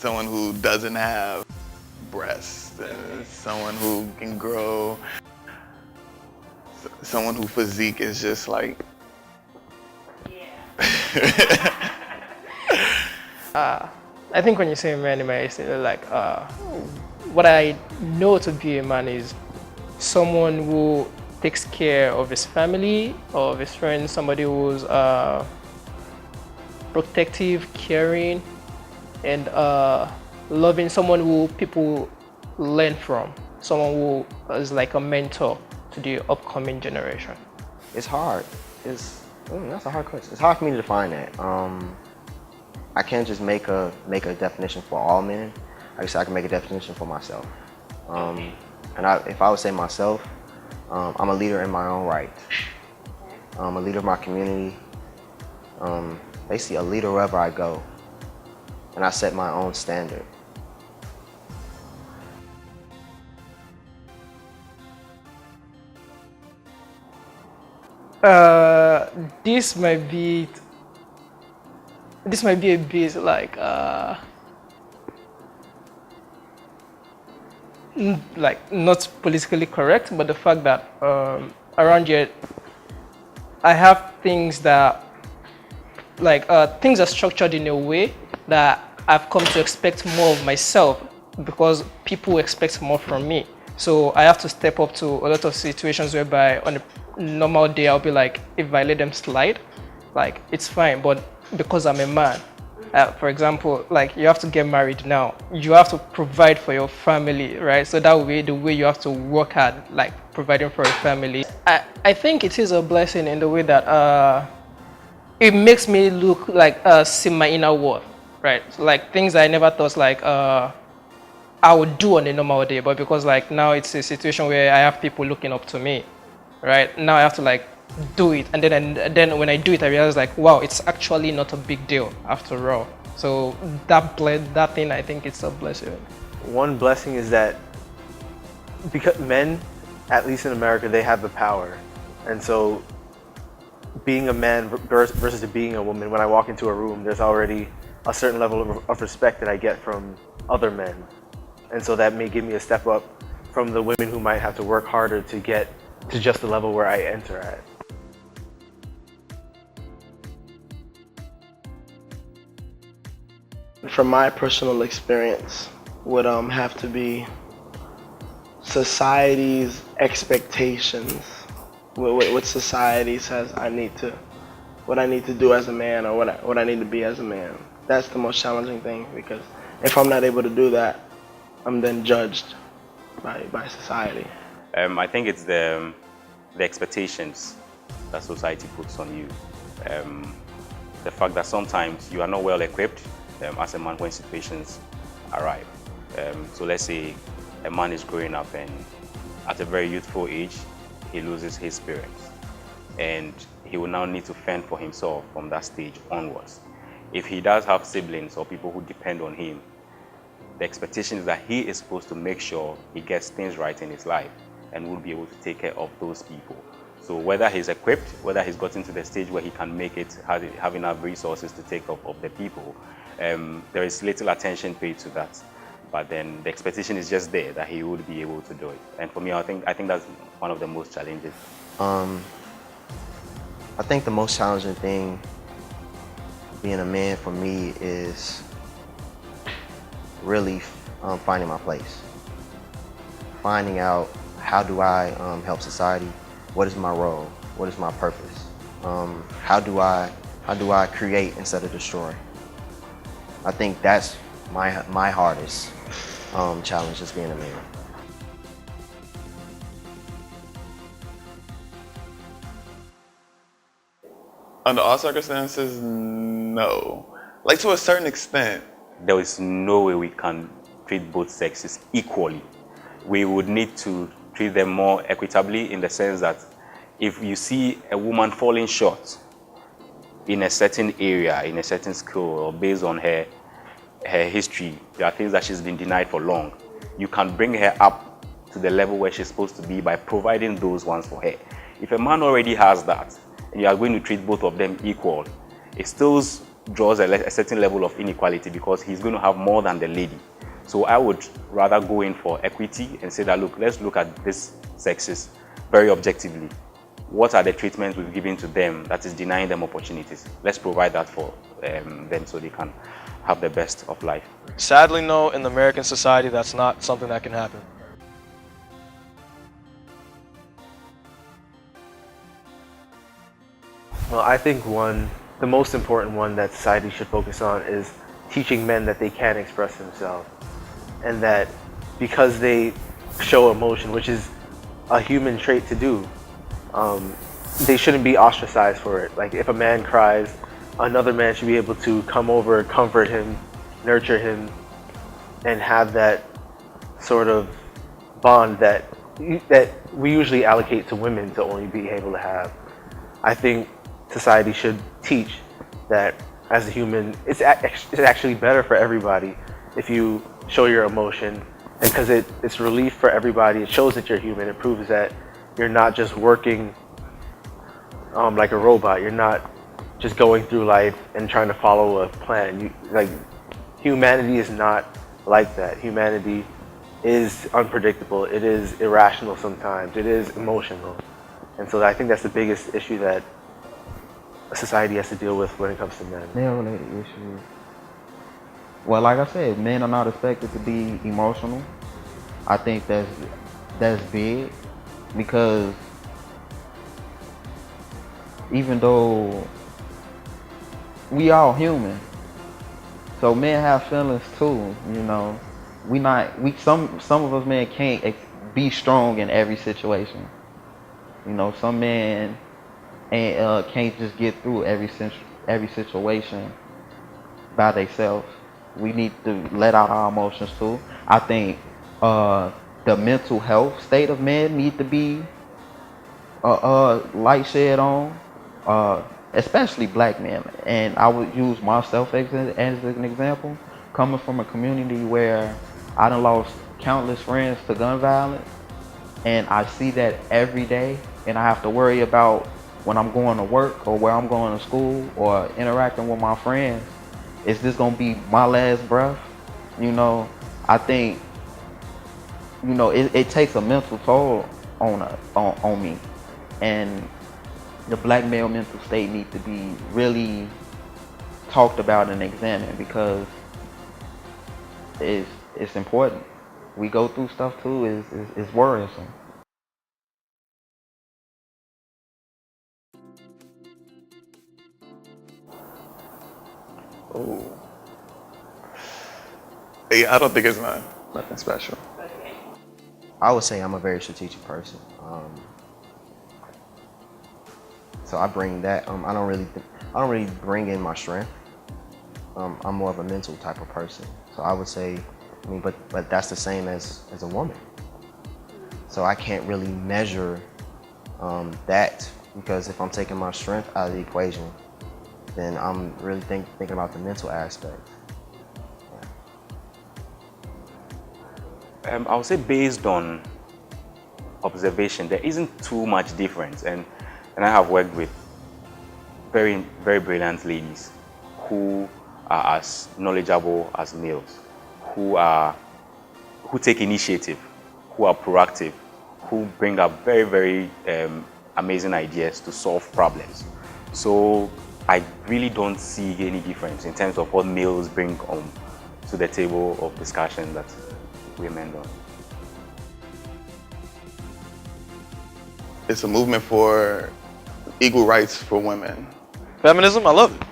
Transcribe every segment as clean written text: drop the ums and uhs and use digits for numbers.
someone who doesn't have breasts, someone who can grow, someone whose physique is just like. I think when you say man in my estate, like what I know to be a man is someone who takes care of his family, of his friends, somebody who's protective, caring, and loving, someone who people learn from, someone who is like a mentor to the upcoming generation. It's hard. That's a hard question. It's hard for me to define that. I can't just make a definition for all men. I guess I can make a definition for myself. And if I would say myself, I'm a leader in my own right. I'm a leader of my community. Basically a leader wherever I go. And I set my own standard. This might be a bit like not politically correct, but the fact that around here I have things that things are structured in a way that I've come to expect more of myself because people expect more from me. So I have to step up to a lot of situations whereby on a normal day I'll be like, if I let them slide, like it's fine, but because I'm a man, for example, like you have to get married now, you have to provide for your family, right? So that way, the way you have to work hard, like providing for a family. I think it is a blessing in the way that it makes me look like see my inner worth, right? So, like things I never thought like I would do on a normal day, but because like now it's a situation where I have people looking up to me, right? Now I have to like do it, and then when I do it, I realize like, wow, it's actually not a big deal after all. So that thing, I think it's a blessing. One blessing is that because men, at least in America, they have the power, and so being a man versus being a woman, when I walk into a room, there's already a certain level of respect that I get from other men. And so that may give me a step up from the women who might have to work harder to get to just the level where I enter at. From my personal experience, would have to be society's expectations. What society says what I need to do as a man, or what I need to be as a man. That's the most challenging thing, because if I'm not able to do that, I'm then judged by society. I think it's the expectations that society puts on you. The fact that sometimes you are not well equipped as a man when situations arrive. So let's say a man is growing up and at a very youthful age, he loses his parents. And he will now need to fend for himself from that stage onwards. If he does have siblings or people who depend on him, the expectation is that he is supposed to make sure he gets things right in his life and will be able to take care of those people. So whether he's equipped, whether he's gotten to the stage where he can make it, have enough resources to take care of the people, there is little attention paid to that. But then the expectation is just there that he would be able to do it. And for me, I think that's one of the most challenges. I think the most challenging thing being a man for me is really finding my place. Finding out, how do I help society? What is my role? What is my purpose? How do I create instead of destroy? I think that's my hardest challenge as being a man. Under all circumstances, no. Like to a certain extent. There is no way we can treat both sexes equally. We would need to treat them more equitably, in the sense that if you see a woman falling short in a certain area, in a certain skill, or based on her history, there are things that she's been denied for long, you can bring her up to the level where she's supposed to be by providing those ones for her. If a man already has that, and you are going to treat both of them equal, it still draws a certain level of inequality because he's going to have more than the lady. So I would rather go in for equity and say that, look, let's look at these sexes very objectively. What are the treatments we've given to them that is denying them opportunities? Let's provide that for them so they can have the best of life. Sadly, no, in American society, that's not something that can happen. Well, I think the most important one that society should focus on is teaching men that they can express themselves, and that because they show emotion, which is a human trait to do, they shouldn't be ostracized for it. Like if a man cries, another man should be able to come over, comfort him, nurture him, and have that sort of bond that we usually allocate to women to only be able to have. I think society should teach that as a human, it's actually better for everybody if you show your emotion, and because it's relief for everybody. It shows that you're human. It proves that you're not just working like a robot. You're not just going through life and trying to follow a plan. Humanity is not like that. Humanity is unpredictable. It is irrational sometimes. It is emotional. And so I think that's the biggest issue that society has to deal with when it comes to men. Male-related issues. Well, like I said, men are not expected to be emotional. I think that's big, because even though we all human, so men have feelings too. You know, some of us men can't be strong in every situation. You know, some men can't just get through every situation by themselves. We need to let out our emotions too. I think the mental health state of men need to be light shed on, especially black men. And I would use myself as an example, coming from a community where I done lost countless friends to gun violence, and I see that every day, and I have to worry about when I'm going to work or where I'm going to school or interacting with my friends, is this gonna be my last breath? You know, I think, you know, it takes a mental toll on me, and the black male mental state needs to be really talked about and examined, because it's important. We go through stuff too. It's worrisome. Oh. Yeah, I don't think it's nothing special. I would say I'm a very strategic person. So I bring that. I don't really bring in my strength. I'm more of a mental type of person. So I would say, but that's the same as a woman. So I can't really measure that, because if I'm taking my strength out of the equation, then I'm really thinking about the mental aspect. I would say based on observation, there isn't too much difference, and I have worked with very, very brilliant ladies who are as knowledgeable as males, who take initiative, who are proactive, who bring up very, very amazing ideas to solve problems. So I really don't see any difference in terms of what males bring to the table of discussion that women don't. It's a movement for equal rights for women. Feminism, I love it.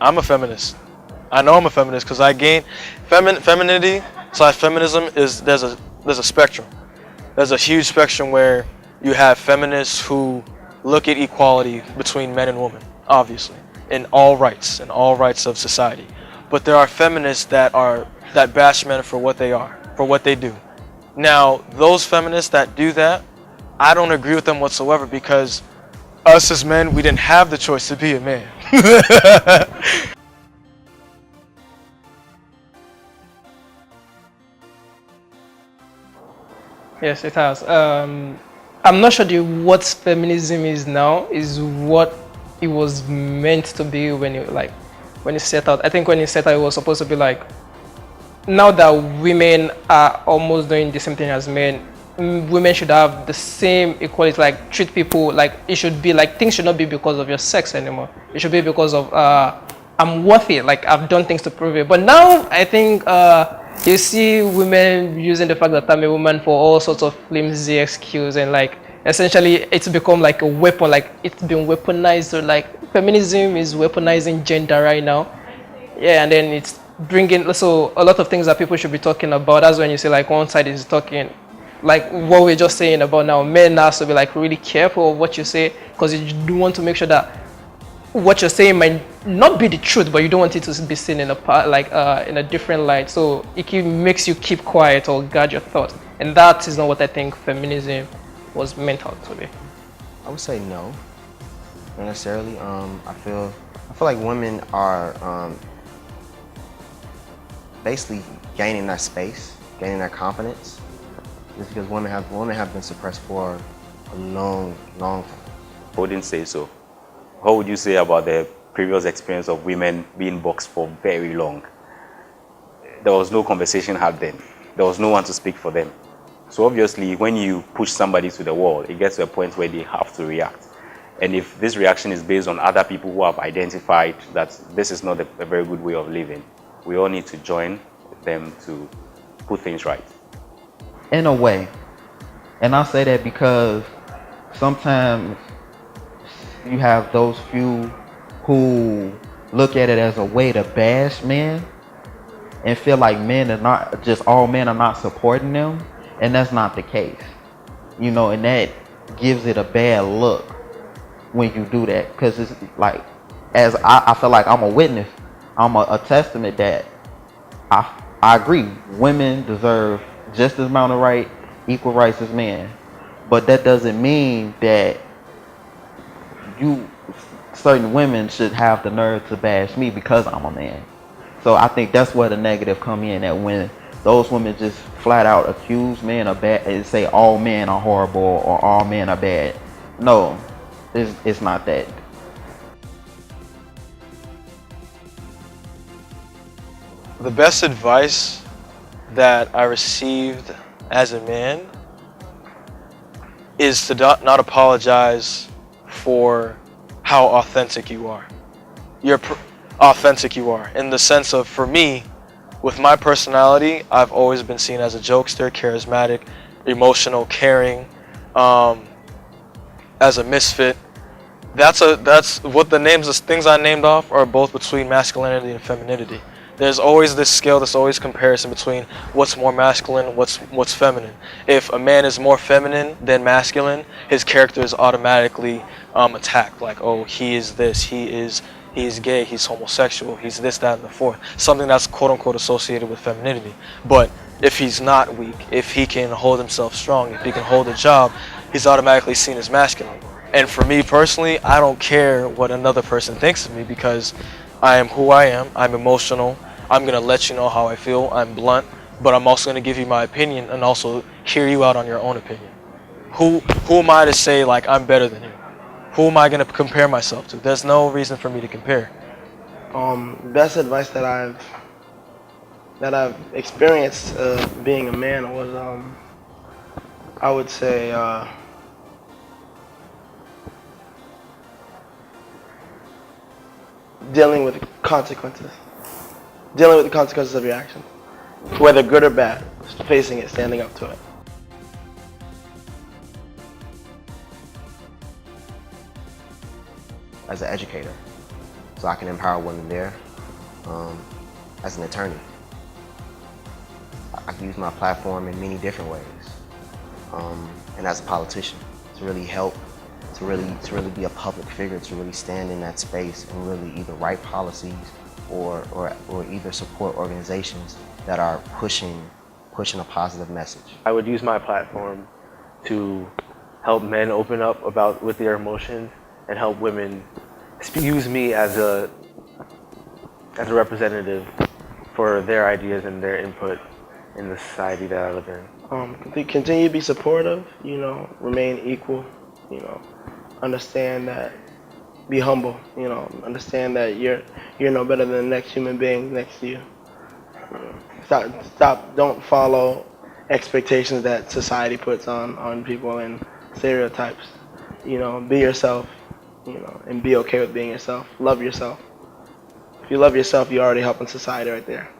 I'm a feminist. I know I'm a feminist because I gain femininity / feminism is there's a spectrum. There's a huge spectrum where you have feminists who look at equality between men and women, obviously, in all rights of society. But there are feminists that bash men for what they are, for what they do. Now, those feminists that do that, I don't agree with them whatsoever, because us as men, we didn't have the choice to be a man. Yes, it has. I'm not sure what feminism is now is what it was meant to be when when it set out. I think when it set out, it was supposed to be like, now that women are almost doing the same thing as men, women should have the same equality, like treat people like it should be like things should not be because of your sex anymore. It should be because of I'm worthy, like I've done things to prove it. But now I think you see women using the fact that I'm a woman for all sorts of flimsy excuse, and like essentially it's become like a weapon, like it's been weaponized. So like feminism is weaponizing gender right now. Yeah, and then it's bringing so a lot of things that people should be talking about. That's when you say like one side is talking like what we're just saying about now. Men have to be like really careful of what you say, because you do want to make sure that what you're saying might not be the truth, but you don't want it to be seen in a part like in a different light. So makes you keep quiet or guard your thoughts, and that is not what I think feminism was meant out to be. I would say no, not necessarily. I feel like women are basically gaining that space, gaining that confidence, just because women have been suppressed for a long time. I wouldn't say so. What would you say about the previous experience of women being boxed for very long? There was no conversation had then. There was no one to speak for them. So obviously, when you push somebody to the wall, it gets to a point where they have to react. And if this reaction is based on other people who have identified that this is not a very good way of living, we all need to join them to put things right. In a way. And I say that because sometimes you have those few who look at it as a way to bash men and feel like all men are not supporting them, and that's not the case. You know, and that gives it a bad look when you do that, because it's like, as I feel like I'm a witness, I'm a testament that I agree, women deserve just as amount of equal rights as men, but that doesn't mean that certain women should have the nerve to bash me because I'm a man. So I think that's where the negative come in, that when those women just flat out accuse men of bad and say all men are horrible or all men are bad. No, it's not that. The best advice that I received as a man is to not apologize for how authentic you are. Authentic you are, in the sense of, for me, with my personality, I've always been seen as a jokester, charismatic, emotional, caring, as a misfit. That's what the things I named off are both between masculinity and femininity. There's always this scale, there's always comparison between what's more masculine, what's feminine. If a man is more feminine than masculine, his character is automatically attacked. Like, oh, he is this, he is gay, he's homosexual, he's this, that, and the fourth. Something that's quote unquote associated with femininity. But if he's not weak, if he can hold himself strong, if he can hold a job, he's automatically seen as masculine. And for me personally, I don't care what another person thinks of me, because I am who I am. I'm emotional. I'm going to let you know how I feel. I'm blunt, but I'm also going to give you my opinion and also hear you out on your own opinion. Who am I to say like I'm better than you? Who am I going to compare myself to? There's no reason for me to compare. Best advice that I've experienced being a man was I would say dealing with the consequences of your actions, whether good or bad, facing it, standing up to it. As an educator, so I can empower women there. As an attorney, I can use my platform in many different ways, and as a politician, to really help, to really be a public figure, to really stand in that space and really either write policies or either support organizations that are pushing a positive message. I would use my platform to help men open up with their emotions and help women use me as a representative for their ideas and their input in the society that I live in. Continue to be supportive, remain equal, understand that be humble. You know, understand that you're no better than the next human being next to you. Stop. Don't follow expectations that society puts on people and stereotypes. You know, be yourself. You know, and be okay with being yourself. Love yourself. If you love yourself, you're already helping society right there.